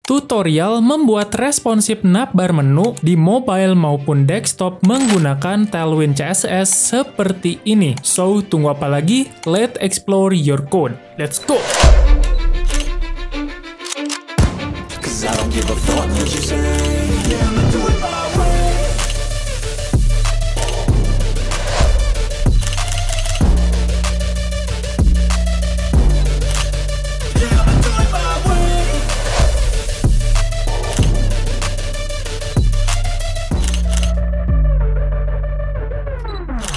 Tutorial membuat responsif navbar menu di mobile maupun desktop menggunakan Tailwind CSS seperti ini. So, tunggu apa lagi? Let's explore your code. Let's go!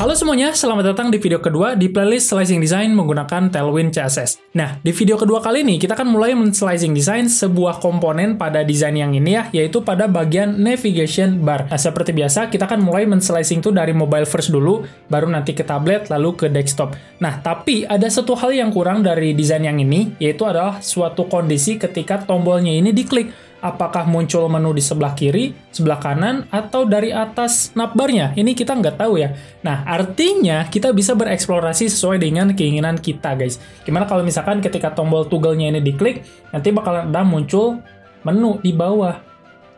Halo semuanya, selamat datang di video kedua di playlist Slicing Design menggunakan Tailwind CSS. Nah, di video kedua kali ini kita akan mulai men-slicing design sebuah komponen pada desain yang ini ya, yaitu pada bagian navigation bar. Nah, seperti biasa, kita akan mulai men-slicing itu dari mobile first dulu, baru nanti ke tablet, lalu ke desktop. Nah, tapi ada satu hal yang kurang dari desain yang ini, yaitu adalah suatu kondisi ketika tombolnya ini diklik. Apakah muncul menu di sebelah kiri, sebelah kanan, atau dari atas navbarnya? Ini kita nggak tahu ya. Nah, artinya kita bisa bereksplorasi sesuai dengan keinginan kita, guys. Gimana kalau misalkan ketika tombol toggle-nya ini diklik, nanti bakalan ada muncul menu di bawah.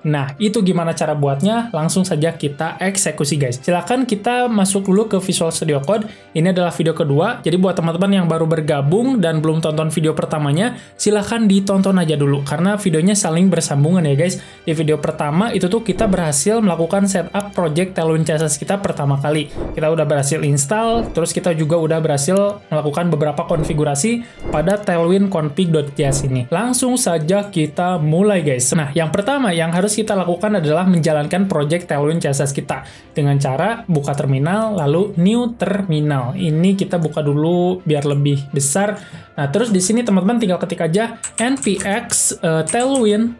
Nah, itu gimana cara buatnya? Langsung saja kita eksekusi, guys. Silahkan kita masuk dulu ke Visual Studio Code. Ini adalah video kedua, jadi buat teman-teman yang baru bergabung dan belum tonton video pertamanya, silahkan ditonton aja dulu, karena videonya saling bersambungan ya, guys. Di video pertama, itu tuh kita berhasil melakukan setup project Tailwind CSS kita pertama kali. Kita udah berhasil install, terus kita juga udah berhasil melakukan beberapa konfigurasi pada tailwind config.js ini. Langsung saja kita mulai, guys. Nah, yang pertama yang harus kita lakukan adalah menjalankan project Tailwind CSS kita dengan cara buka terminal lalu new terminal. Ini kita buka dulu biar lebih besar. Nah, terus di sini teman-teman tinggal ketik aja npx tailwind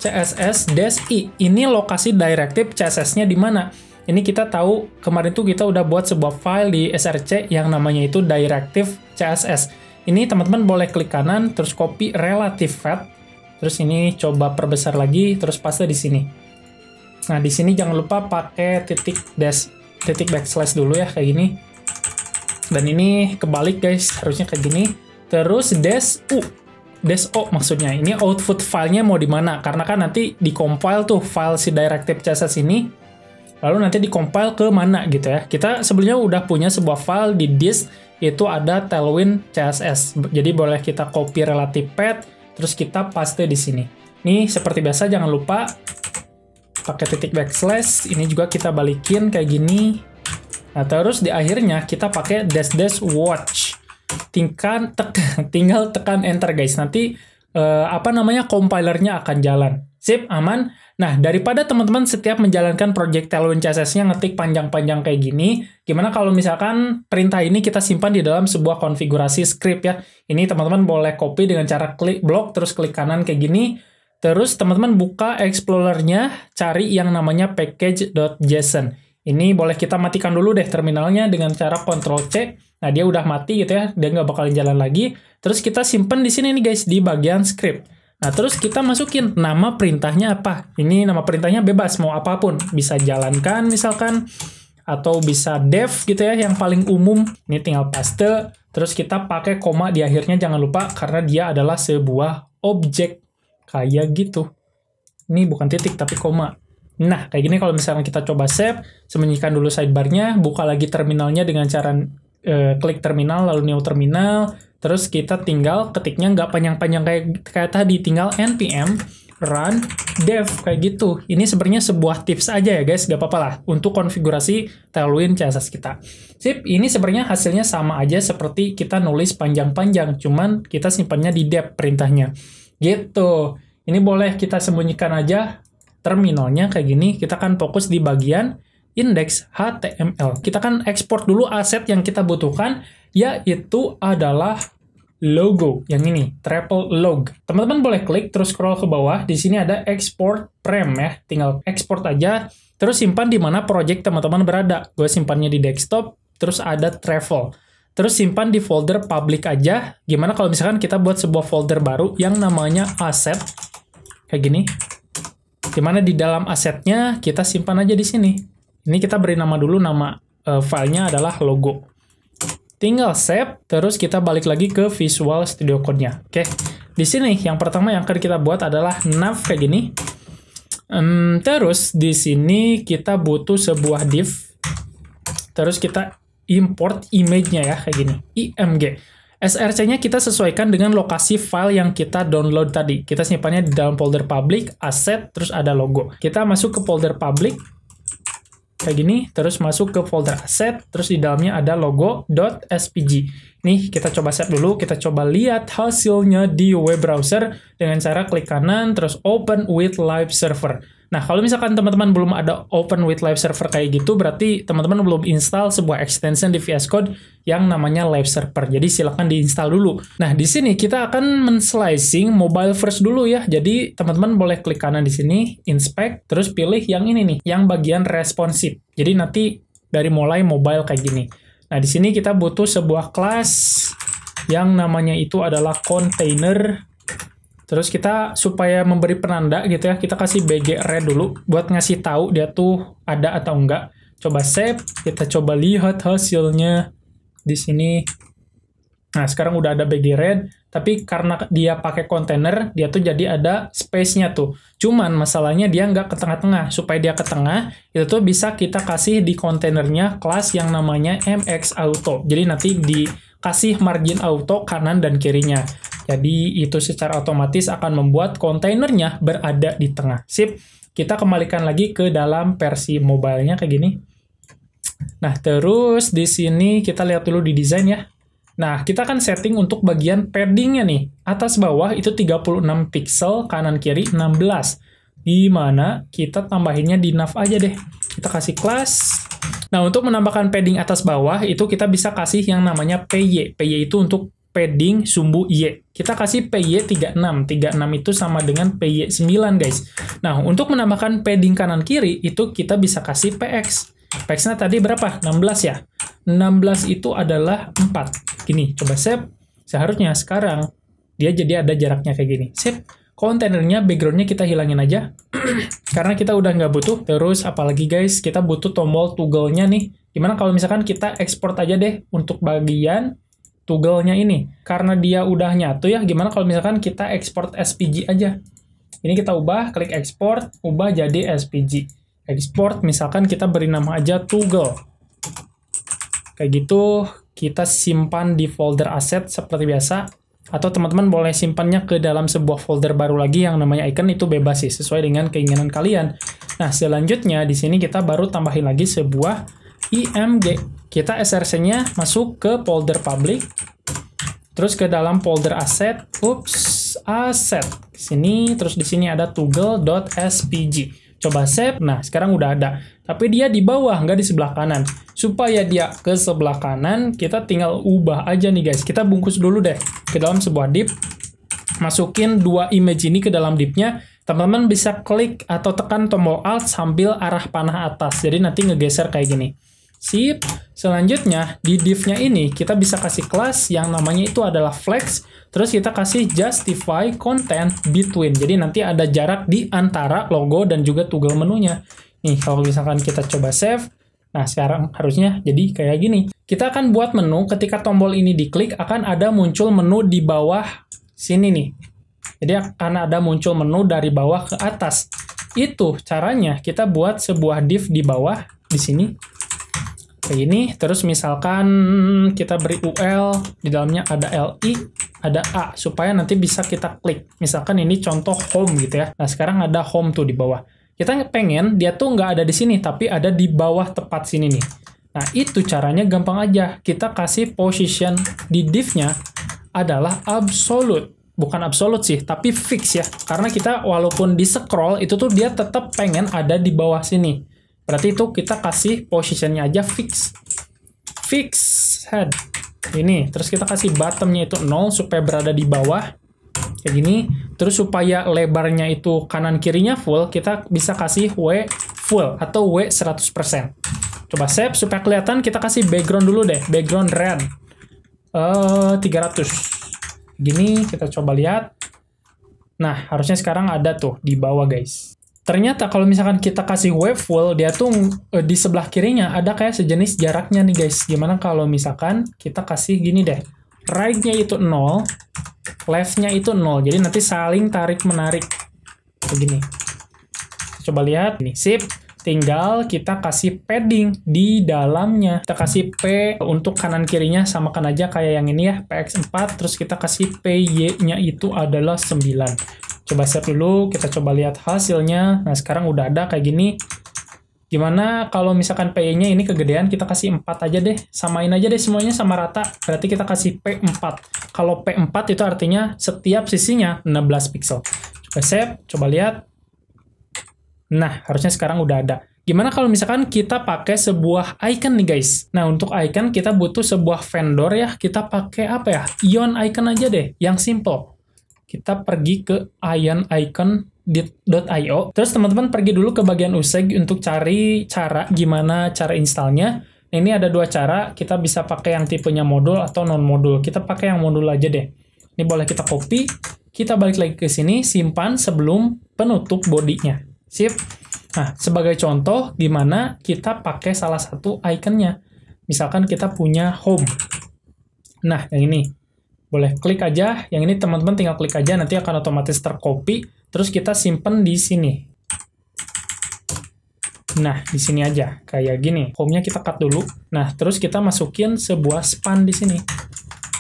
css-i. Ini lokasi directive CSS-nya di mana? Ini kita tahu kemarin tuh kita udah buat sebuah file di src yang namanya itu directive CSS. Ini teman-teman boleh klik kanan terus copy relative path. Terus ini coba perbesar lagi, terus paste di sini. Nah, di sini jangan lupa pakai titik backslash dulu ya, kayak gini. Dan ini kebalik, guys, harusnya kayak gini. Terus dash o maksudnya. Ini output filenya mau di mana? Karena kan nanti di-compile tuh file si directive CSS ini. Lalu nanti di-compile ke mana gitu ya. Kita sebelumnya udah punya sebuah file di disk, itu ada Tailwind CSS. Jadi boleh kita copy relative path, terus kita paste di sini. Nih, seperti biasa jangan lupa pakai titik backslash. Ini juga kita balikin kayak gini. Nah, terus di akhirnya kita pakai dash watch. Tinggal tekan enter, guys. Nanti compilernya akan jalan. Sip, aman. Nah, daripada teman-teman setiap menjalankan project Tailwind CSS-nya ngetik panjang-panjang kayak gini, gimana kalau misalkan perintah ini kita simpan di dalam sebuah konfigurasi script ya. Ini teman-teman boleh copy dengan cara klik blok, terus klik kanan kayak gini. Terus teman-teman buka Explorer-nya, cari yang namanya package.json. Ini boleh kita matikan dulu deh terminalnya dengan cara Ctrl-C. Nah, dia udah mati gitu ya, dia nggak bakalan jalan lagi. Terus kita simpan di sini nih, guys, di bagian script. Nah, terus kita masukin nama perintahnya apa. Ini nama perintahnya bebas, mau apapun. Bisa jalankan misalkan, atau bisa dev gitu ya, yang paling umum. Ini tinggal paste, terus kita pakai koma di akhirnya, jangan lupa, karena dia adalah sebuah objek. Kayak gitu. Ini bukan titik, tapi koma. Nah, kayak gini kalau misalnya kita coba save, sembunyikan dulu sidebar-nya, buka lagi terminalnya dengan cara klik terminal, lalu new terminal, terus kita tinggal ketiknya nggak panjang-panjang kayak tadi, tinggal npm run dev, kayak gitu. Ini sebenarnya sebuah tips aja ya, guys, nggak apa-apa lah, untuk konfigurasi Tailwind CSS kita. Sip, ini sebenarnya hasilnya sama aja seperti kita nulis panjang-panjang, cuman kita simpannya di dev perintahnya. Gitu. Ini boleh kita sembunyikan aja terminalnya kayak gini, kita kan fokus di bagian index HTML. Kita kan ekspor dulu aset yang kita butuhkan, yaitu adalah logo yang ini, triple log. Teman-teman boleh klik terus scroll ke bawah. Di sini ada export prem ya, tinggal export aja. Terus simpan di mana project teman-teman berada. Gue simpannya di desktop. Terus ada travel. Terus simpan di folder public aja. Gimana kalau misalkan kita buat sebuah folder baru yang namanya asset kayak gini. Dimana di dalam asetnya kita simpan aja di sini. Ini kita beri nama dulu, nama filenya adalah logo. Tinggal save, terus kita balik lagi ke Visual Studio Code-nya. Oke. di sini yang pertama yang akan kita buat adalah nav kayak gini. Terus di sini kita butuh sebuah div. Terus kita import image-nya ya kayak gini, img. src-nya kita sesuaikan dengan lokasi file yang kita download tadi. Kita simpannya di dalam folder public, asset, terus ada logo. Kita masuk ke folder public, kayak gini, terus masuk ke folder asset, terus di dalamnya ada logo.spg. Nih, kita coba save dulu, kita coba lihat hasilnya di web browser dengan cara klik kanan, terus open with live server. Nah, kalau misalkan teman-teman belum ada open with live server kayak gitu, berarti teman-teman belum install sebuah extension di VS Code yang namanya live server. Jadi silakan diinstal dulu. Nah, di sini kita akan men-slicing mobile first dulu ya. Jadi teman-teman boleh klik kanan di sini, inspect, terus pilih yang ini nih, yang bagian responsive. Jadi nanti dari mulai mobile kayak gini. Nah, di sini kita butuh sebuah class yang namanya itu adalah container. Terus kita supaya memberi penanda gitu ya, kita kasih bg red dulu buat ngasih tahu dia tuh ada atau enggak. Coba save, kita coba lihat hasilnya di sini. Nah, sekarang udah ada bg red, tapi karena dia pakai kontainer, dia tuh jadi ada space-nya tuh. Cuman masalahnya dia nggak ke tengah-tengah. Supaya dia ke tengah, itu tuh bisa kita kasih di kontainernya kelas yang namanya mx auto. Jadi nanti dikasih margin auto kanan dan kirinya. Jadi itu secara otomatis akan membuat kontainernya berada di tengah. Sip, kita kembalikan lagi ke dalam versi mobile-nya kayak gini. Nah, terus di sini kita lihat dulu di desain ya. Nah, kita akan setting untuk bagian padding-nya nih. Atas bawah itu 36 pixel, kanan kiri 16. Dimana kita tambahinnya di nav aja deh. Kita kasih class. Nah, untuk menambahkan padding atas bawah, itu kita bisa kasih yang namanya PY. PY itu untuk padding sumbu Y. Kita kasih PY36. 36 itu sama dengan PY9, guys. Nah, untuk menambahkan padding kanan kiri, itu kita bisa kasih PX. PX-nya tadi berapa? 16 ya? 16 itu adalah 4. Gini, coba save. Seharusnya sekarang dia jadi ada jaraknya kayak gini. Save. Kontainernya, background-nya kita hilangin aja. Karena kita udah nggak butuh. Terus apalagi guys, kita butuh tombol toggle-nya nih. Gimana kalau misalkan kita export aja deh untuk bagian toggle-nya ini. Karena dia udah nyatu ya, gimana kalau misalkan kita export SPG aja. Ini kita ubah, klik export, ubah jadi SPG. Export, misalkan kita beri nama aja toggle. Kayak gitu, kita simpan di folder asset seperti biasa. Atau teman-teman boleh simpannya ke dalam sebuah folder baru lagi yang namanya icon, itu bebas sih, sesuai dengan keinginan kalian. Nah, selanjutnya di sini kita baru tambahin lagi sebuah img. Kita src-nya masuk ke folder public, terus ke dalam folder asset, asset ke sini, terus di sini ada toggle.spg. Coba save. Nah, sekarang udah ada. Tapi dia di bawah, nggak di sebelah kanan. Supaya dia ke sebelah kanan, kita tinggal ubah aja nih guys. Kita bungkus dulu deh ke dalam sebuah div. Masukin dua image ini ke dalam div-nya. Teman-teman bisa klik atau tekan tombol Alt sambil arah panah atas. Jadi nanti ngegeser kayak gini. Sip. Selanjutnya, di div-nya ini kita bisa kasih kelas yang namanya itu adalah flex. Terus kita kasih justify content between. Jadi nanti ada jarak di antara logo dan juga toggle menunya. Nih, kalau misalkan kita coba save. Nah, sekarang harusnya jadi kayak gini. Kita akan buat menu, ketika tombol ini diklik, akan ada muncul menu di bawah sini nih. Jadi akan ada muncul menu dari bawah ke atas. Itu caranya kita buat sebuah div di bawah, di sini. Kayak gini, terus misalkan kita beri UL, di dalamnya ada LI, ada A, supaya nanti bisa kita klik. Misalkan ini contoh home gitu ya. Nah, sekarang ada home tuh di bawah. Kita pengen dia tuh nggak ada di sini, tapi ada di bawah tepat sini nih. Nah, itu caranya gampang aja. Kita kasih position di div-nya adalah absolute. Bukan absolute sih, tapi fix ya. Karena kita walaupun di scroll, itu tuh dia tetap pengen ada di bawah sini. Berarti itu kita kasih positionnya aja fix. Fix head. Ini, terus kita kasih bottomnya itu 0 supaya berada di bawah. Kayak gini. Terus supaya lebarnya itu kanan kirinya full, kita bisa kasih W full atau W 100%. Coba save supaya kelihatan, kita kasih background dulu deh. Background red. 300. Gini, kita coba lihat. Nah, harusnya sekarang ada tuh di bawah guys. Ternyata kalau misalkan kita kasih wave full, dia tuh di sebelah kirinya ada kayak sejenis jaraknya nih guys. Gimana kalau misalkan kita kasih gini deh, right-nya itu 0, left-nya itu 0. Jadi nanti saling tarik-menarik. Begini. Coba lihat. Ini, sip. Tinggal kita kasih padding di dalamnya. Kita kasih P untuk kanan-kirinya samakan aja kayak yang ini ya. PX4. Terus kita kasih PY-nya itu adalah 9. Coba save dulu. Kita coba lihat hasilnya. Nah, sekarang udah ada kayak gini. Gimana kalau misalkan PY-nya ini kegedean, kita kasih 4 aja deh. Samain aja deh semuanya sama rata. Berarti kita kasih P4. Kalau P4 itu artinya setiap sisinya 16 pixel. Coba save, coba lihat. Nah, harusnya sekarang udah ada. Gimana kalau misalkan kita pakai sebuah icon nih guys? Nah, untuk icon kita butuh sebuah vendor ya. Kita pakai apa ya? Ion icon aja deh, yang simple. Kita pergi ke ionicon.io. Terus teman-teman pergi dulu ke bagian useg untuk cari cara gimana cara installnya. Nah, ini ada dua cara. Kita bisa pakai yang tipenya modul atau non-modul. Kita pakai yang modul aja deh. Ini boleh kita copy. Kita balik lagi ke sini, simpan sebelum penutup bodinya. Sip. Nah, sebagai contoh, gimana kita pakai salah satu ikonnya. Misalkan kita punya home. Nah, yang ini. Boleh klik aja. Yang ini teman-teman tinggal klik aja, nanti akan otomatis tercopy. Terus kita simpen di sini. Nah, di sini aja. Kayak gini. Home-nya kita cut dulu. Nah, terus kita masukin sebuah span di sini.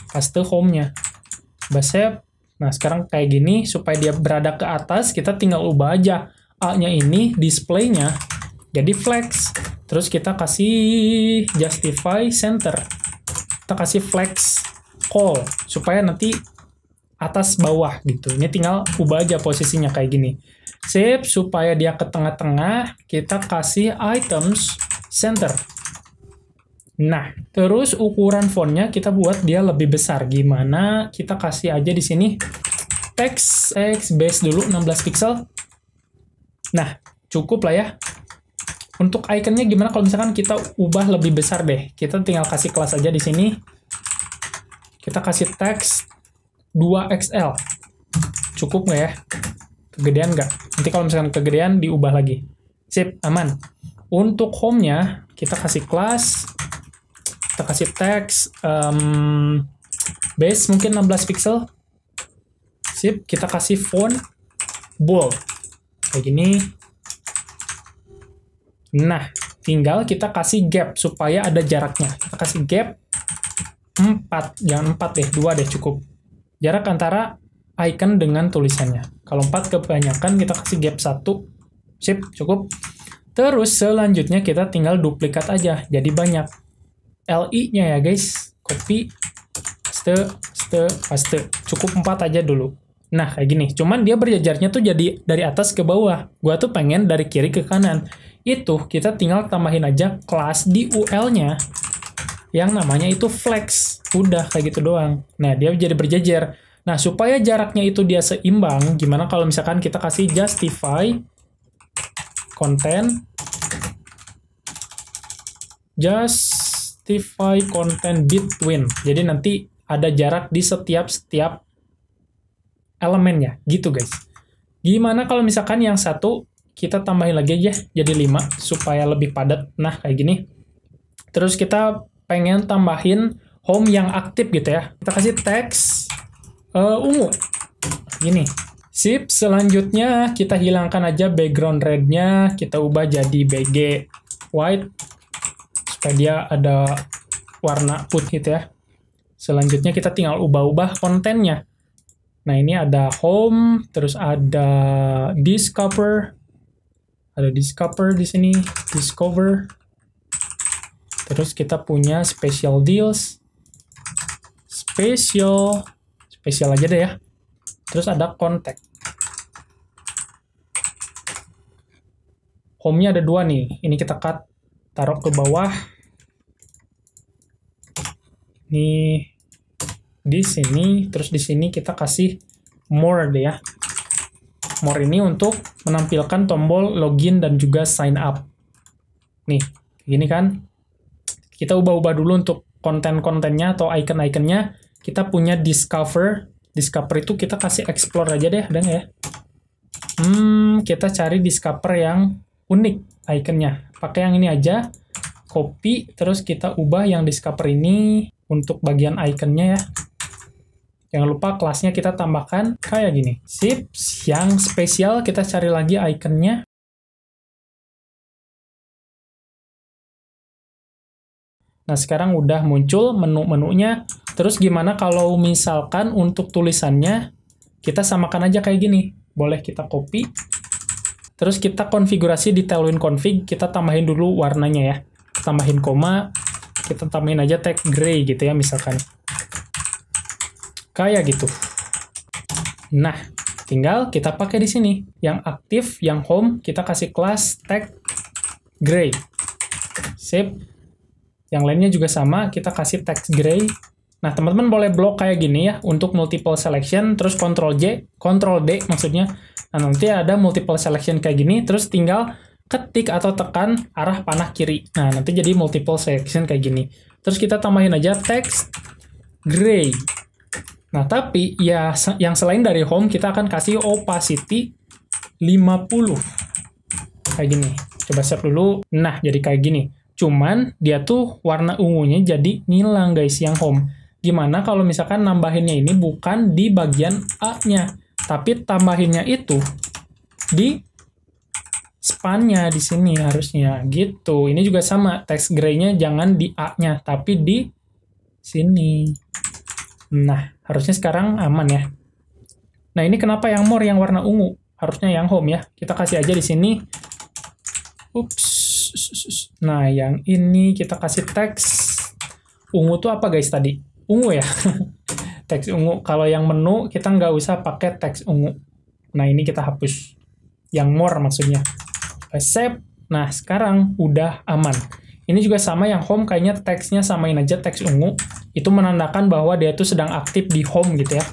Paste home-nya. Coba save. Nah, sekarang kayak gini. Supaya dia berada ke atas, kita tinggal ubah aja. A-nya ini display-nya jadi flex. Terus kita kasih justify center. Kita kasih flex call supaya nanti atas bawah gitu. Ini tinggal ubah aja posisinya kayak gini. Save supaya dia ke tengah-tengah, kita kasih items center. Nah, terus ukuran fontnya kita buat dia lebih besar. Gimana? Kita kasih aja di sini text base dulu 16 pixel. Nah, cukup lah ya. Untuk ikonnya gimana kalau misalkan kita ubah lebih besar deh. Kita tinggal kasih kelas aja di sini. Kita kasih teks 2XL. Cukup nggak ya? Kegedean nggak? Nanti kalau misalkan kegedean diubah lagi. Sip, aman. Untuk home-nya, kita kasih kelas. Kita kasih teks base mungkin 16 pixel. Sip, kita kasih font bold. Kayak gini. Nah, tinggal kita kasih gap supaya ada jaraknya. Kita kasih gap 4. Jangan 4 deh, 2 deh cukup. Jarak antara icon dengan tulisannya. Kalau 4 kebanyakan, kita kasih gap 1. Sip, cukup. Terus selanjutnya kita tinggal duplikat aja. Jadi banyak. LI-nya ya guys. Copy. Paste. Cukup 4 aja dulu. Nah, kayak gini. Cuman dia berjajarnya tuh jadi dari atas ke bawah. Gua tuh pengen dari kiri ke kanan. Itu kita tinggal tambahin aja kelas di UL-nya yang namanya itu flex. Udah kayak gitu doang. Nah, dia jadi berjajar. Nah, supaya jaraknya itu dia seimbang, gimana kalau misalkan kita kasih justify content between. Jadi nanti ada jarak di setiap elemennya, gitu guys. Gimana kalau misalkan yang satu kita tambahin lagi aja jadi 5 supaya lebih padat. Nah, kayak gini. Terus kita pengen tambahin home yang aktif gitu ya. Kita kasih teks ungu. Gini. Sip, selanjutnya kita hilangkan aja background red-nya, kita ubah jadi BG white supaya dia ada warna putih gitu ya. Selanjutnya kita tinggal ubah-ubah kontennya. Nah, ini ada home, terus ada discover. Ada discover di sini, discover. Terus kita punya special deals. Spesial aja deh ya. Terus ada contact. Home-nya ada 2 nih. Ini kita cut, taruh ke bawah. Ini di sini, terus di sini kita kasih more deh ya. More ini untuk menampilkan tombol login dan juga sign up. Nih, gini kan. Kita ubah-ubah dulu untuk konten-kontennya atau icon-iconnya. Kita punya discover. Discover itu kita kasih explore aja deh, ada nggak ya? Kita cari discover yang unik iconnya. Pakai yang ini aja. Copy, terus kita ubah yang discover ini untuk bagian iconnya ya. Jangan lupa kelasnya kita tambahkan kayak gini. Sip, yang spesial kita cari lagi ikonnya. Nah, sekarang udah muncul menu-menunya. Terus gimana kalau misalkan untuk tulisannya, kita samakan aja kayak gini. Boleh kita copy. Terus kita konfigurasi di Tailwind config, kita tambahin dulu warnanya ya. Tambahin koma, kita tambahin aja tag gray gitu ya misalkan. Kayak gitu. Nah, tinggal kita pakai di sini. Yang aktif, yang home, kita kasih kelas tag gray. Sip. Yang lainnya juga sama, kita kasih text gray. Nah, teman-teman boleh blok kayak gini ya, untuk multiple selection, terus Ctrl D maksudnya. Nah, nanti ada multiple selection kayak gini, terus tinggal ketik atau tekan arah panah kiri. Nah, nanti jadi multiple selection kayak gini. Terus kita tambahin aja text gray. Nah, tapi ya yang selain dari home, kita akan kasih opacity 50. Kayak gini. Coba save dulu. Nah, jadi kayak gini. Cuman dia tuh warna ungunya jadi ngilang guys yang home. Gimana kalau misalkan nambahinnya ini bukan di bagian A-nya, tapi tambahinnya itu di span-nya di sini harusnya gitu. Ini juga sama, text gray-nya jangan di A-nya, tapi di sini. Nah, harusnya sekarang aman ya. Nah, ini kenapa yang more yang warna ungu? Harusnya yang home ya. Kita kasih aja di sini. Ups. Nah, yang ini kita kasih teks ungu tuh apa guys tadi? Ungu ya? Teks ungu. Kalau yang menu, kita nggak usah pakai teks ungu. Nah, ini kita hapus. Yang more maksudnya. Save. Nah, sekarang udah aman. Ini juga sama yang home, kayaknya teksnya samain aja teks ungu. Itu menandakan bahwa dia tuh sedang aktif di home gitu ya.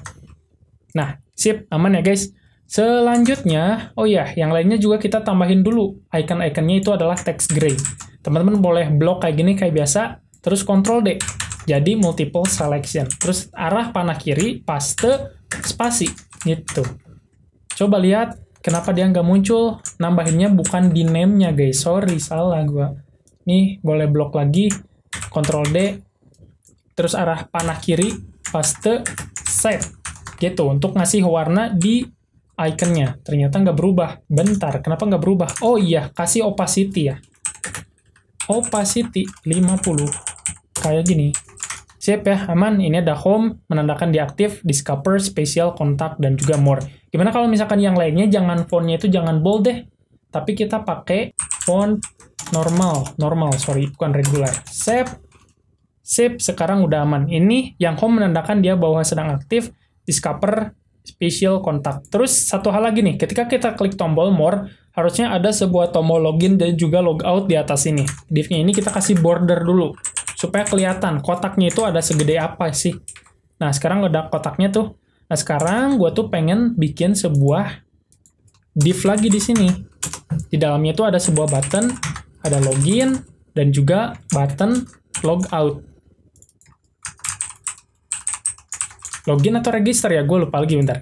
Nah, sip. Aman ya guys. Selanjutnya, oh ya, yang lainnya juga kita tambahin dulu. Icon-iconnya itu adalah text gray. Teman-teman boleh blok kayak gini, kayak biasa. Terus Ctrl D. Jadi multiple selection. Terus arah panah kiri, paste, spasi. Gitu. Coba lihat, kenapa dia nggak muncul? Nambahinnya bukan di name-nya, guys. Sorry, salah gua. Nih, boleh blok lagi. Ctrl D. Terus arah panah kiri, paste, save. Gitu, untuk ngasih warna di ikonnya. Ternyata nggak berubah. Bentar, kenapa nggak berubah? Oh iya, kasih opacity ya. Opacity 50. Kayak gini. Siap ya, aman. Ini ada home, menandakan diaktif, discover, special, contact, dan juga more. Gimana kalau misalkan yang lainnya, jangan fontnya itu jangan bold deh. Tapi kita pakai font normal, sorry, bukan regular. Save. Sip, sekarang udah aman. Ini yang home menandakan dia bahwa sedang aktif, discover, special, kontak. Terus satu hal lagi nih, ketika kita klik tombol more, harusnya ada sebuah tombol login dan juga logout di atas ini. Div-nya ini kita kasih border dulu, supaya kelihatan kotaknya itu ada segede apa sih. Nah, sekarang ada kotaknya tuh. Nah, sekarang gue tuh pengen bikin sebuah div lagi di sini. Di dalamnya itu ada sebuah button, ada login, dan juga button logout. Login atau register ya, gue lupa lagi bentar.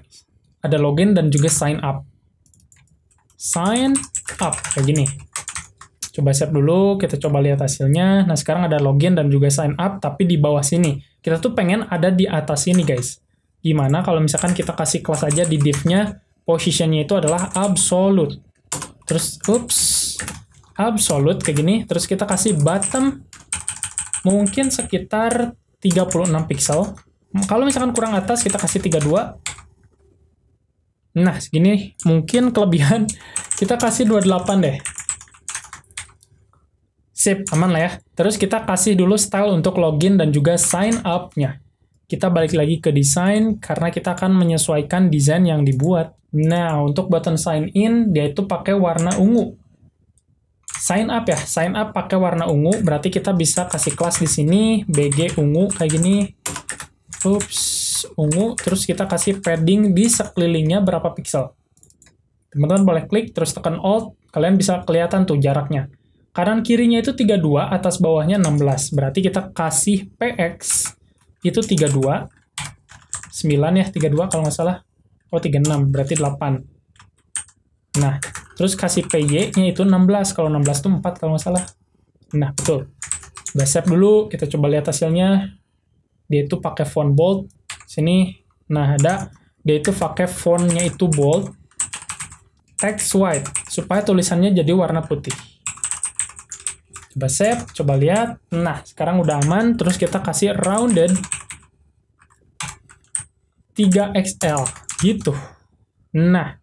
Ada login dan juga sign up. Sign up, kayak gini. Coba save dulu, kita coba lihat hasilnya. Nah, sekarang ada login dan juga sign up, tapi di bawah sini. Kita tuh pengen ada di atas sini, guys. Gimana kalau misalkan kita kasih kelas aja di div-nya, positionnya itu adalah absolute. Terus, absolute, kayak gini. Terus kita kasih bottom, mungkin sekitar 36 pixel. Kalau misalkan kurang atas, kita kasih 32. Nah, segini mungkin kelebihan. Kita kasih 28 deh. Sip, aman lah ya. Terus kita kasih dulu style untuk login dan juga sign up-nya. Kita balik lagi ke desain, karena kita akan menyesuaikan desain yang dibuat. Nah, untuk button sign in, dia itu pakai warna ungu. Sign up ya, sign up pakai warna ungu, berarti kita bisa kasih kelas di sini, BG ungu, kayak gini. Ungu, terus kita kasih padding di sekelilingnya berapa pixel. Teman-teman boleh klik, terus tekan Alt, kalian bisa kelihatan tuh jaraknya. Kanan kirinya itu 32, atas bawahnya 16. Berarti kita kasih PX, itu 32. 9 ya, 32 kalau nggak salah. Oh, 36, berarti 8. Nah, terus kasih PY-nya itu 16, kalau 16 itu 4 kalau nggak salah. Nah, betul. Udah save dulu, kita coba lihat hasilnya. Dia itu pakai font bold, sini Nah, dia itu pakai fontnya itu bold, text white, supaya tulisannya jadi warna putih. Coba save, coba lihat. Nah, sekarang udah aman. Terus kita kasih rounded 3XL gitu. Nah,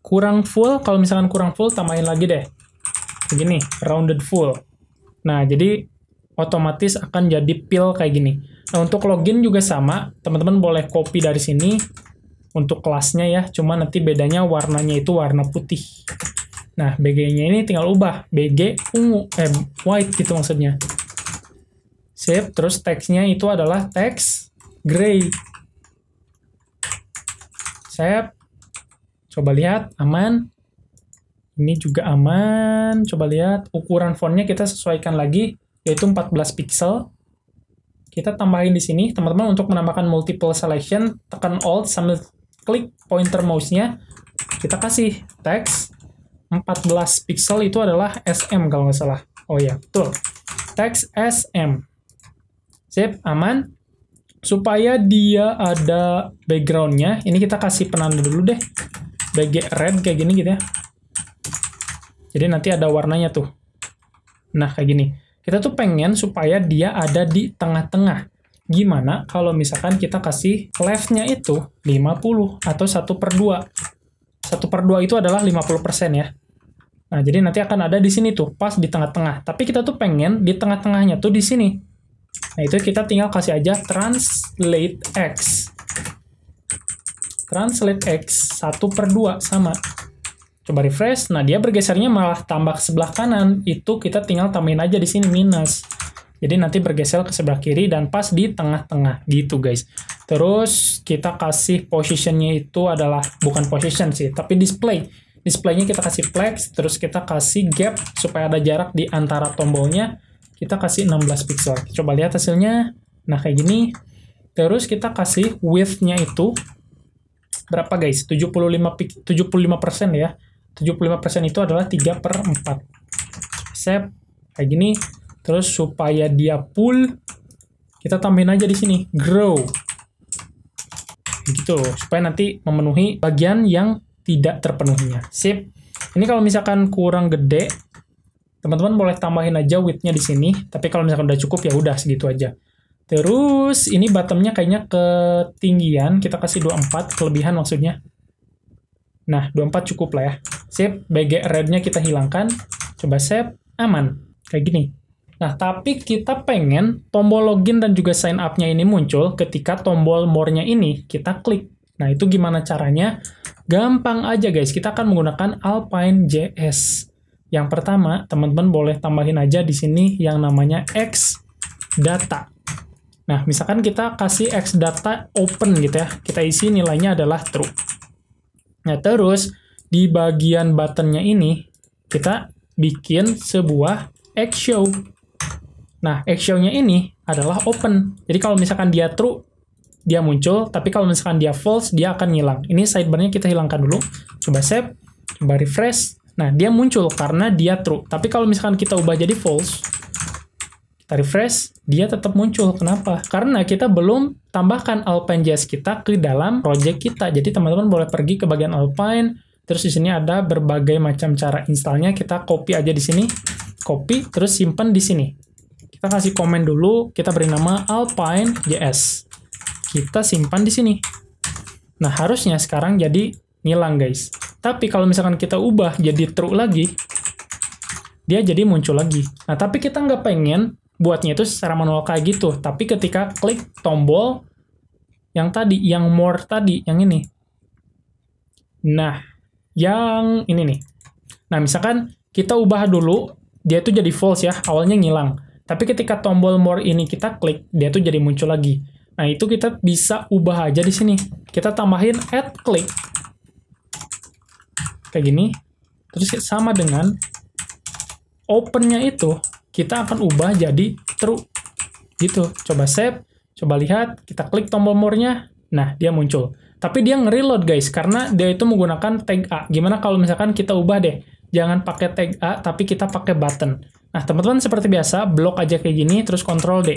kurang full, kalau misalkan kurang full tambahin lagi deh. Begini, rounded full. Nah, jadi otomatis akan jadi pill kayak gini. Nah, untuk login juga sama. Teman-teman boleh copy dari sini untuk kelasnya ya. Cuma nanti bedanya warnanya itu warna putih. Nah, BG-nya ini tinggal ubah. BG ungu, white gitu maksudnya. Save, terus text-nya itu adalah text gray. Save. Coba lihat, aman. Ini juga aman. Coba lihat, ukuran fontnya kita sesuaikan lagi, yaitu 14 pixel. Kita tambahin di sini, teman-teman, untuk menambahkan multiple selection, tekan Alt sambil klik pointer mouse-nya. Kita kasih text 14 pixel itu adalah SM kalau nggak salah. Oh ya, betul. Text SM. Sip, aman. Supaya dia ada background-nya, ini kita kasih penanda dulu deh. BG red kayak gini gitu ya. Jadi nanti ada warnanya tuh. Nah, kayak gini. Kita tuh pengen supaya dia ada di tengah-tengah. Gimana kalau misalkan kita kasih left-nya itu 50 atau 1/2. 1/2 itu adalah 50% ya. Nah, jadi nanti akan ada di sini tuh, pas di tengah-tengah. Tapi kita tuh pengen di tengah-tengahnya tuh di sini. Nah, itu kita tinggal kasih aja translate X. Translate X 1/2 sama. Coba refresh. Nah, dia bergesernya malah tambah ke sebelah kanan. Itu kita tinggal tambahin aja di sini minus. Jadi nanti bergeser ke sebelah kiri dan pas di tengah-tengah gitu, guys. Terus kita kasih positionnya itu adalah bukan position sih, tapi display. Displaynya kita kasih flex, terus kita kasih gap supaya ada jarak di antara tombolnya. Kita kasih 16 pixel. Coba lihat hasilnya. Nah, kayak gini. Terus kita kasih width-nya itu berapa, guys? 75% ya. 75% itu adalah 3/4. Save. Kayak gini. Terus supaya dia full, kita tambahin aja di sini. Grow. Gitu loh. Supaya nanti memenuhi bagian yang tidak terpenuhinya. Sip. Ini kalau misalkan kurang gede, teman-teman boleh tambahin aja width-nya di sini. Tapi kalau misalkan udah cukup ya udah segitu aja. Terus ini bottom-nya kayaknya ketinggian, kita kasih 24, kelebihan maksudnya. Nah, 24 cukup lah ya. Sip, BG red-nya kita hilangkan. Coba save, aman. Kayak gini. Nah, tapi kita pengen tombol login dan juga sign up-nya ini muncul ketika tombol more-nya ini kita klik. Nah, itu gimana caranya? Gampang aja, guys. Kita akan menggunakan Alpine.js. Yang pertama, teman-teman boleh tambahin aja di sini yang namanya xData. Nah, misalkan kita kasih xData open gitu ya. Kita isi nilainya adalah true. Nah, terus di bagian button-nya ini kita bikin sebuah xShow. Nah, xShow-nya ini adalah open. Jadi kalau misalkan dia true, dia muncul, tapi kalau misalkan dia false, dia akan ngilang. Ini sidebar-nya kita hilangkan dulu. Coba save, coba refresh. Nah, dia muncul karena dia true. Tapi kalau misalkan kita ubah jadi false, kita refresh, dia tetap muncul. Kenapa? Karena kita belum tambahkan Alpine.js kita ke dalam project kita. Jadi teman-teman boleh pergi ke bagian Alpine, terus di sini ada berbagai macam cara installnya. Kita copy aja di sini, copy, terus simpan di sini. Kita kasih komen dulu, kita beri nama Alpine.js. Kita simpan di sini. Nah, harusnya sekarang jadi ngilang, guys. Tapi kalau misalkan kita ubah jadi true lagi, dia jadi muncul lagi. Nah, tapi kita nggak pengen buatnya itu secara manual kayak gitu. Tapi ketika klik tombol yang tadi, yang more tadi, yang ini. Nah, yang ini nih. Nah, misalkan kita ubah dulu, dia itu jadi false ya, awalnya ngilang. Tapi ketika tombol more ini kita klik, dia tuh jadi muncul lagi. Nah, itu kita bisa ubah aja di sini. Kita tambahin add click. Kayak gini. Terus sama dengan open-nya itu, kita akan ubah jadi true. Gitu. Coba save, coba lihat, kita klik tombol more-nya. Nah, dia muncul. Tapi dia nge-reload, guys, karena dia itu menggunakan tag A. Gimana kalau misalkan kita ubah deh? Jangan pakai tag A, tapi kita pakai button. Nah, teman-teman seperti biasa, blok aja kayak gini, terus Ctrl D.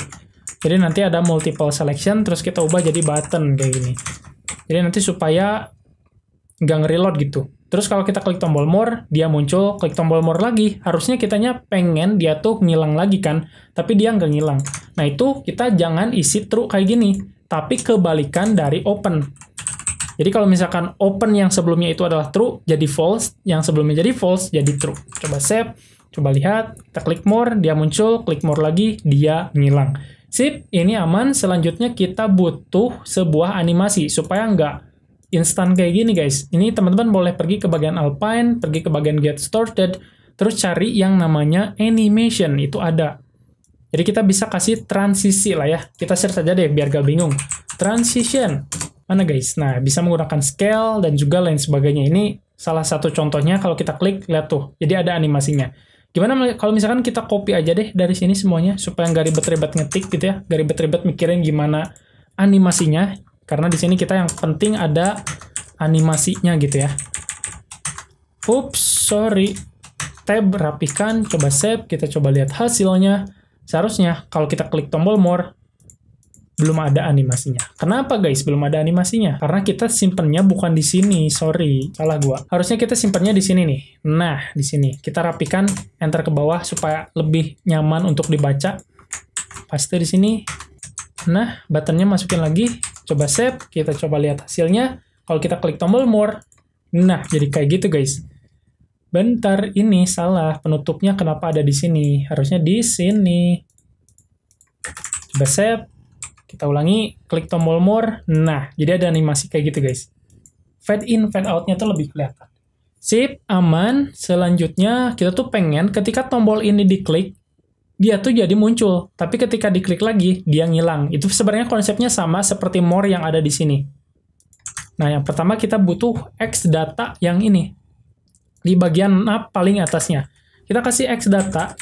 Jadi nanti ada multiple selection, terus kita ubah jadi button kayak gini. Jadi nanti supaya nggak nge-reload gitu. Terus kalau kita klik tombol more, dia muncul, klik tombol more lagi. Harusnya kitanya pengen dia tuh ngilang lagi kan, tapi dia nggak ngilang. Nah itu kita jangan isi true kayak gini, tapi kebalikan dari open. Jadi kalau misalkan open yang sebelumnya itu adalah true, jadi false. Yang sebelumnya jadi false, jadi true. Coba save, coba lihat. Kita klik more, dia muncul. Klik more lagi, dia ngilang. Sip, ini aman. Selanjutnya kita butuh sebuah animasi supaya nggak instan kayak gini guys. Ini teman-teman boleh pergi ke bagian Alpine, pergi ke bagian Get Started, terus cari yang namanya animation. Itu ada. Jadi kita bisa kasih transisi lah ya. Kita search saja deh biar gak bingung. Transition. Mana guys? Nah, bisa menggunakan scale dan juga lain sebagainya. Ini salah satu contohnya kalau kita klik, lihat tuh. Jadi ada animasinya. Gimana kalau misalkan kita copy aja deh dari sini semuanya, supaya nggak ribet-ribet ngetik gitu ya. Nggak ribet-ribet mikirin gimana animasinya. Karena di sini kita yang penting ada animasinya gitu ya. Ups, sorry. Tab, rapikan, coba save. Kita coba lihat hasilnya. Seharusnya kalau kita klik tombol more, belum ada animasinya. Kenapa guys belum ada animasinya? Karena kita simpennya bukan di sini. Sorry, salah gua. Harusnya kita simpennya di sini nih. Nah, di sini. Kita rapikan, enter ke bawah supaya lebih nyaman untuk dibaca. Paste di sini. Nah, buttonnya masukin lagi. Coba save, kita coba lihat hasilnya. Kalau kita klik tombol more, nah jadi kayak gitu guys. Bentar, ini salah. Penutupnya kenapa ada di sini? Harusnya di sini. Coba save. Kita ulangi, klik tombol more. Nah, jadi ada animasi kayak gitu guys. Fade in, fade out-nya tuh lebih kelihatan. Sip, aman. Selanjutnya, kita tuh pengen ketika tombol ini diklik, dia tuh jadi muncul. Tapi ketika diklik lagi, dia ngilang. Itu sebenarnya konsepnya sama seperti more yang ada di sini. Nah, yang pertama kita butuh X data yang ini. Di bagian nav paling atasnya. Kita kasih X data.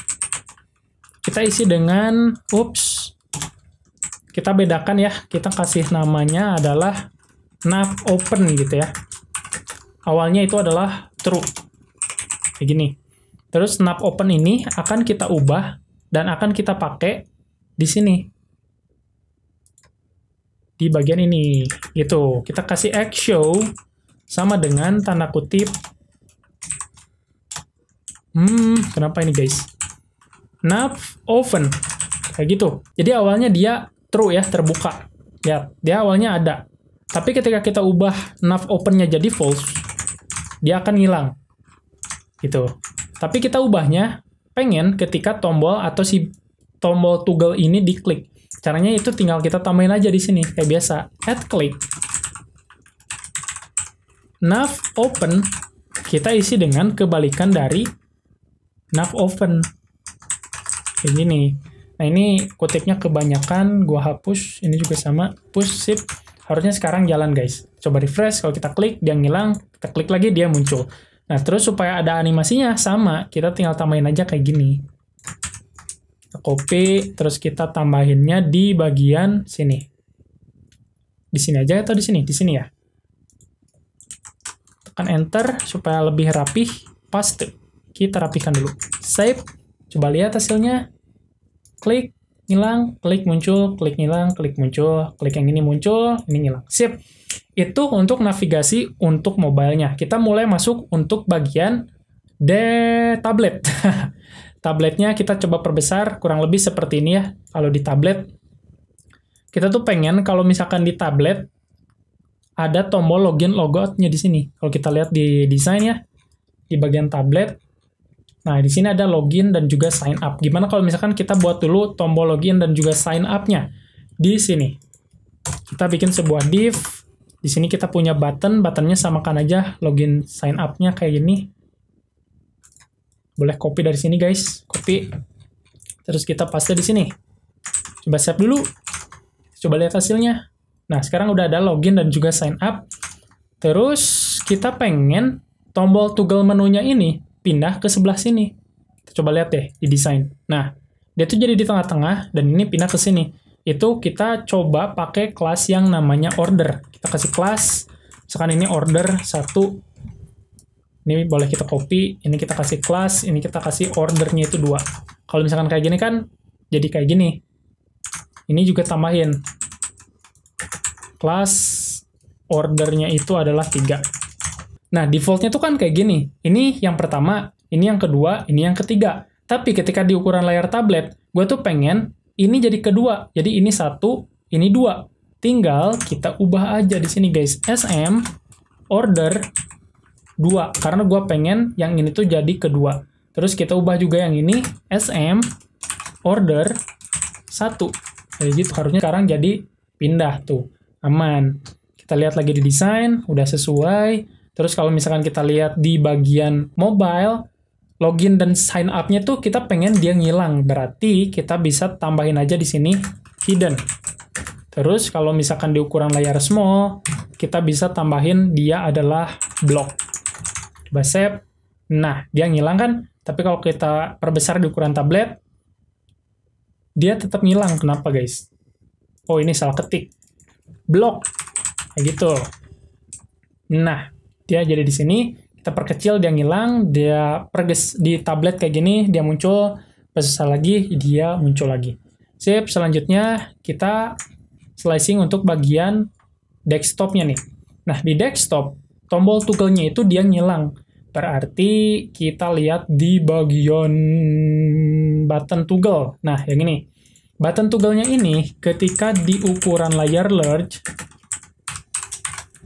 Kita isi dengan, kita bedakan ya, kita kasih namanya adalah nav open gitu ya. Awalnya itu adalah true. Kayak gini. Terus nav open ini akan kita ubah dan akan kita pakai di sini. Di bagian ini. Gitu. Kita kasih X show sama dengan tanda kutip. Kenapa ini guys? Nav open. Kayak gitu. Jadi awalnya dia true ya, terbuka. Ya, dia awalnya ada. Tapi ketika kita ubah nav open-nya jadi false, dia akan hilang. Gitu. Tapi kita ubahnya pengen ketika tombol atau si tombol toggle ini diklik. Caranya itu tinggal kita tambahin aja di sini kayak biasa. Add click. Nav open kita isi dengan kebalikan dari nav open. Kayak gini. Nah ini kutipnya kebanyakan, gua hapus. Ini juga sama, push, sip. Harusnya sekarang jalan guys. Coba refresh, kalau kita klik dia ngilang, kita klik lagi dia muncul. Nah terus supaya ada animasinya sama, kita tinggal tambahin aja kayak gini. Kita copy, terus kita tambahinnya di bagian sini. Di sini aja atau di sini? Di sini ya. Tekan enter supaya lebih rapih, paste. Kita rapikan dulu. Save, coba lihat hasilnya. Klik, ngilang, klik muncul, klik ngilang, klik muncul, klik yang ini muncul, ini ngilang. Sip. Itu untuk navigasi untuk mobilenya. Kita mulai masuk untuk bagian tablet. Tabletnya kita coba perbesar, kurang lebih seperti ini ya. Kalau di tablet, kita tuh pengen kalau misalkan di tablet, ada tombol login logout-nya di sini. Kalau kita lihat di desain ya, di bagian tablet, nah, di sini ada login dan juga sign up. Gimana kalau misalkan kita buat dulu tombol login dan juga sign up-nya di sini. Kita bikin sebuah div. Di sini kita punya buttonnya samakan aja login sign up-nya kayak gini. Boleh copy dari sini guys, copy. Terus kita paste di sini. Coba save dulu. Coba lihat hasilnya. Nah, sekarang udah ada login dan juga sign up. Terus kita pengen tombol toggle menunya ini pindah ke sebelah sini. Kita coba lihat deh di desain. Nah, dia tuh jadi di tengah-tengah dan ini pindah ke sini. Itu kita coba pakai kelas yang namanya order. Kita kasih kelas, misalkan ini order 1. Ini boleh kita copy, ini kita kasih kelas, ini kita kasih ordernya itu 2. Kalau misalkan kayak gini kan jadi kayak gini. Ini juga tambahin kelas ordernya itu adalah 3. Nah, defaultnya tuh kan kayak gini. Ini yang pertama, ini yang kedua, ini yang ketiga. Tapi ketika di ukuran layar tablet, gue tuh pengen ini jadi kedua. Jadi ini 1, ini 2. Tinggal kita ubah aja di sini guys. SM order 2. Karena gue pengen yang ini tuh jadi kedua. Terus kita ubah juga yang ini SM order 1. Kayak gitu. Harusnya sekarang jadi pindah tuh. Aman. Kita lihat lagi di desain. Udah sesuai. Terus kalau misalkan kita lihat di bagian mobile, login dan sign up-nya tuh kita pengen dia ngilang. Berarti kita bisa tambahin aja di sini hidden. Terus kalau misalkan di ukuran layar small, kita bisa tambahin dia adalah block. Coba save. Nah, dia ngilang kan? Tapi kalau kita perbesar di ukuran tablet, dia tetap ngilang. Kenapa guys? Oh, ini salah ketik. Block. Kayak gitu. Nah, dia jadi di sini, kita perkecil, dia ngilang, dia di tablet kayak gini, dia muncul, besar lagi, dia muncul lagi. Sip, selanjutnya kita slicing untuk bagian desktopnya nih. Nah, di desktop, tombol toggle-nya itu dia ngilang. Berarti kita lihat di bagian button toggle. Nah, yang ini. Button toggle-nya ini, ketika di ukuran layar large,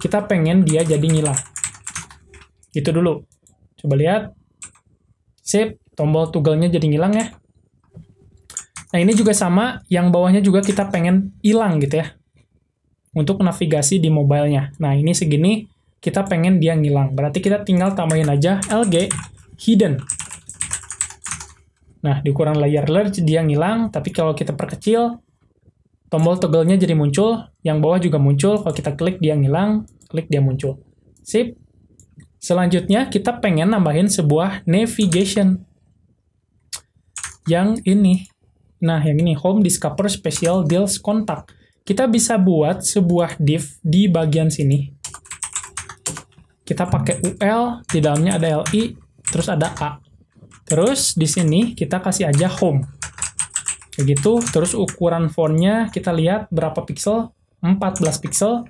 kita pengen dia jadi ngilang. Itu dulu. Coba lihat. Sip, tombol toggle-nya jadi ngilang ya. Nah, ini juga sama, yang bawahnya juga kita pengen hilang gitu ya. Untuk navigasi di mobile-nya. Nah, ini segini, kita pengen dia ngilang. Berarti kita tinggal tambahin aja LG hidden. Nah, di ukuran layar large dia ngilang, tapi kalau kita perkecil, tombol toggle-nya jadi muncul, yang bawah juga muncul, kalau kita klik dia ngilang, klik dia muncul. Sip. Selanjutnya, kita pengen nambahin sebuah navigation. Yang ini. Nah, yang ini, Home Discover Special Deals Contact. Kita bisa buat sebuah div di bagian sini. Kita pakai UL, di dalamnya ada LI, terus ada A. Terus, di sini kita kasih aja Home. Kayak gitu, terus ukuran fontnya kita lihat berapa pixel, 14 pixel.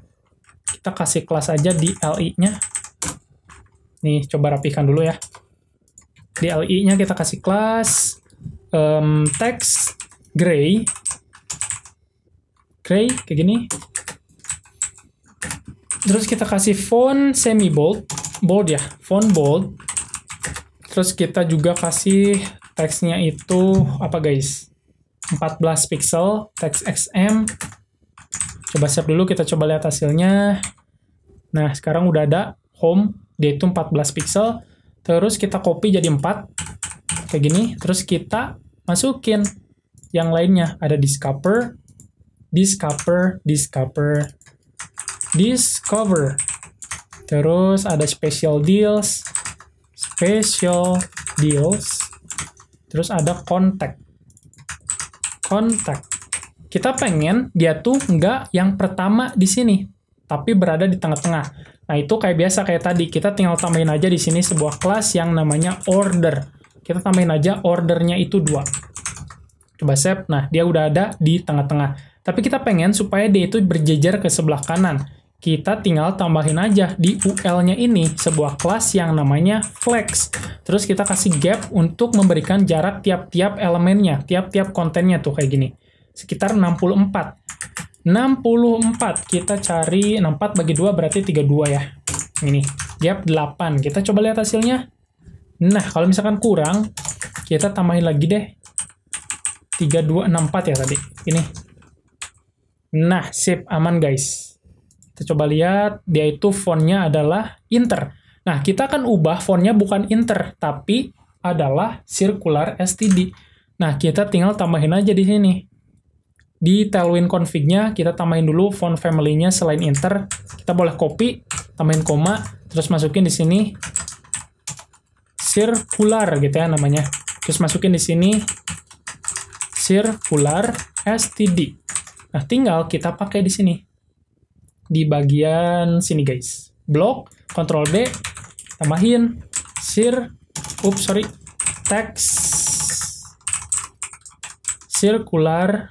Kita kasih kelas aja di LI-nya. Nih, coba rapikan dulu ya. Di LI-nya kita kasih kelas text gray. Gray, kayak gini. Terus kita kasih font semi bold. Bold ya, font bold. Terus kita juga kasih teksnya itu, apa guys? 14 pixel, text XM. Coba save dulu, kita coba lihat hasilnya. Nah, sekarang udah ada home. Dia itu 14 pixel, terus kita copy jadi 4, kayak gini, terus kita masukin yang lainnya, ada discover, terus ada special deals, terus ada contact. Kita pengen dia tuh nggak yang pertama di sini, tapi berada di tengah-tengah. Nah, itu kayak biasa kayak tadi, kita tinggal tambahin aja di sini sebuah kelas yang namanya order. Kita tambahin aja ordernya itu 2. Coba save. Nah, dia udah ada di tengah-tengah. Tapi kita pengen supaya dia itu berjejer ke sebelah kanan. Kita tinggal tambahin aja di UL-nya ini sebuah kelas yang namanya flex. Terus kita kasih gap untuk memberikan jarak tiap-tiap elemennya, tiap-tiap kontennya tuh kayak gini. Sekitar 64. 64, kita cari 64 bagi 2 berarti 32 ya. Ini, gap 8. Kita coba lihat hasilnya. Nah, kalau misalkan kurang, kita tambahin lagi deh. 3264 ya tadi. Ini. Nah, sip, aman guys. Kita coba lihat, dia itu fontnya adalah Inter. Nah, kita akan ubah fontnya bukan Inter, tapi adalah Circular STD. Nah, kita tinggal tambahin aja di sini. Di Tailwind config-nya, kita tambahin dulu font family-nya selain Inter. Kita boleh copy, tambahin koma, terus masukin di sini Circular gitu ya namanya. Terus masukin di sini Circular STD. Nah, tinggal kita pakai di sini. Di bagian sini guys. Block, Ctrl D, tambahin text circular.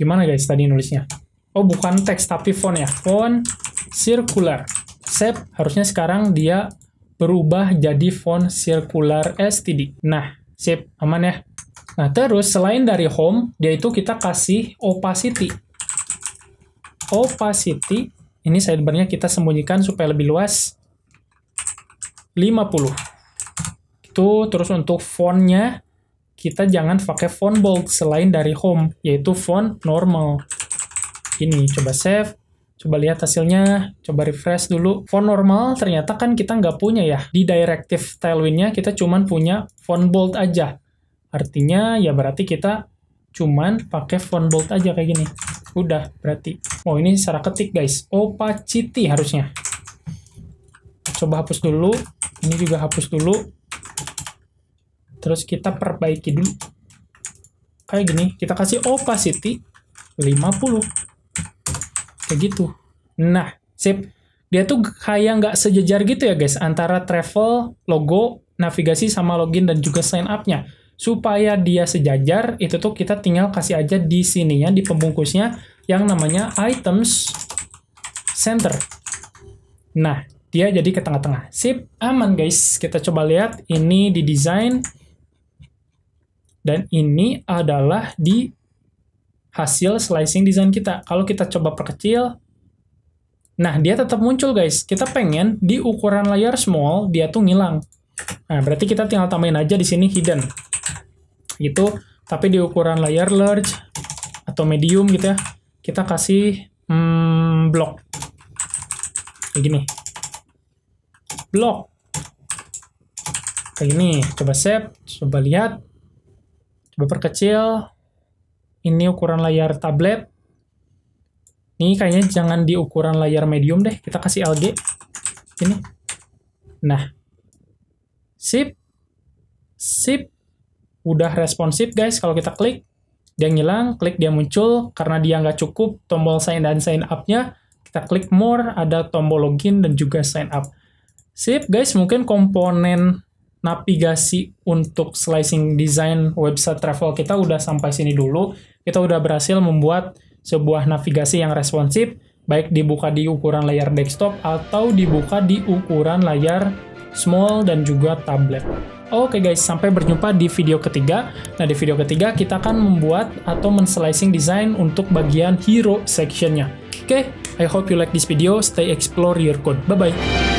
Gimana guys tadi nulisnya? Oh, bukan teks, tapi font ya. Font circular. Sip, harusnya sekarang dia berubah jadi font circular std. Nah, sip, aman ya. Nah, terus selain dari home, dia itu kita kasih opacity. Opacity, ini sidebarnya kita sembunyikan supaya lebih luas. 50. Itu terus untuk fontnya, kita jangan pakai font bold selain dari home, yaitu font normal. Ini, coba save, coba lihat hasilnya, coba refresh dulu. Font normal ternyata kan kita nggak punya ya. Di directive Tailwind-nya kita cuman punya font bold aja. Artinya ya berarti kita cuman pakai font bold aja kayak gini. Udah, berarti. Oh, ini secara ketik guys. Opacity harusnya. Coba hapus dulu. Ini juga hapus dulu. Terus kita perbaiki dulu. Kayak gini, kita kasih opacity 50. Kayak gitu. Nah, sip. Dia tuh kayak nggak sejajar gitu ya guys, antara travel, logo, navigasi, sama login, dan juga sign up-nya. Supaya dia sejajar, itu tuh kita tinggal kasih aja di sininya, di pembungkusnya, yang namanya items center. Nah, dia jadi ke tengah-tengah. Sip, aman guys. Kita coba lihat, ini di desain. Dan ini adalah di hasil slicing design kita. Kalau kita coba perkecil, nah dia tetap muncul guys. Kita pengen di ukuran layar small, dia tuh ngilang. Nah, berarti kita tinggal tambahin aja di sini hidden. Gitu, tapi di ukuran layar large atau medium gitu ya, kita kasih block. Kayak gini. Block. Kayak gini. Coba save, coba lihat. Coba perkecil. Ini ukuran layar tablet. Ini kayaknya jangan di ukuran layar medium deh. Kita kasih LG. Ini. Nah. Sip. Sip. Udah responsif guys. Kalau kita klik, dia ngilang. Klik dia muncul. Karena dia nggak cukup tombol sign dan sign up-nya, kita klik more. Ada tombol login dan juga sign up. Sip guys. Mungkin komponen navigasi untuk slicing design website travel kita udah sampai sini dulu. Kita udah berhasil membuat sebuah navigasi yang responsif, baik dibuka di ukuran layar desktop atau dibuka di ukuran layar small dan juga tablet. Oke guys, sampai berjumpa di video ketiga. Nah, di video ketiga kita akan membuat atau men-slicing design untuk bagian hero section-nya. Oke, I hope you like this video. Stay explore your code. Bye-bye.